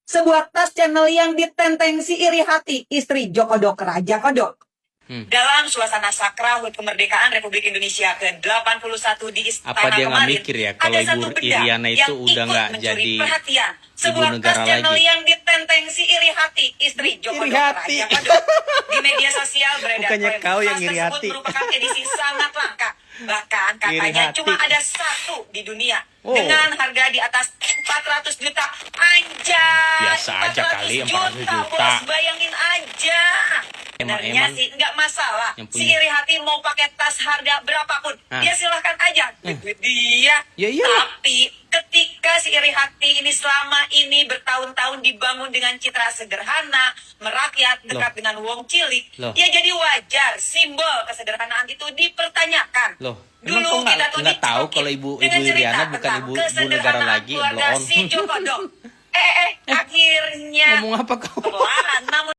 sebuah tas channel yang ditenteng si iri hati istri Joko Dok Raja Kodok. Dalam suasana sakral HUT kemerdekaan Republik Indonesia ke-81 di Istana Apa dia nggak kemarin, mikir ya kalau ada satu Ibu benda Iriana itu yang udah ikut nggak mencuri jadi perhatian. ibu Sebuah tas negara channel lagi. yang ditenteng si iri hati istri Joko Iri Dok hati. Raja Kodok. Di media sosial beredar Bukannya klaim kau yang tas iri tersebut hati. merupakan edisi sangat langka. Bahkan Iri katanya hati. cuma ada satu di dunia. Oh. Dengan harga di atas 400 juta. Anjay! Biasa aja kali, 400 juta. Bos, bayangin aja. Sebenarnya Emang. sih nggak masalah. Yang Si punya. iri hati mau pakai tas harga berapapun, Ah. dia silahkan aja. Duit dia. Ya iyalah. Tapi ketika si iri hati ini selama ini bertahun-tahun dibangun dengan citra sederhana, merakyat, dekat Loh. dengan wong cilik, Loh. ya jadi wajar simbol kesederhanaan itu dipertanyakan. Loh, emang Dulu kau kita tuh nggak tahu dicokin kalau Ibu dengan cerita Iriana bukan tentang ibu negara kesederhanaan lagi, keluarga belum. si Joko Dok. Akhirnya Ngomong apa kau?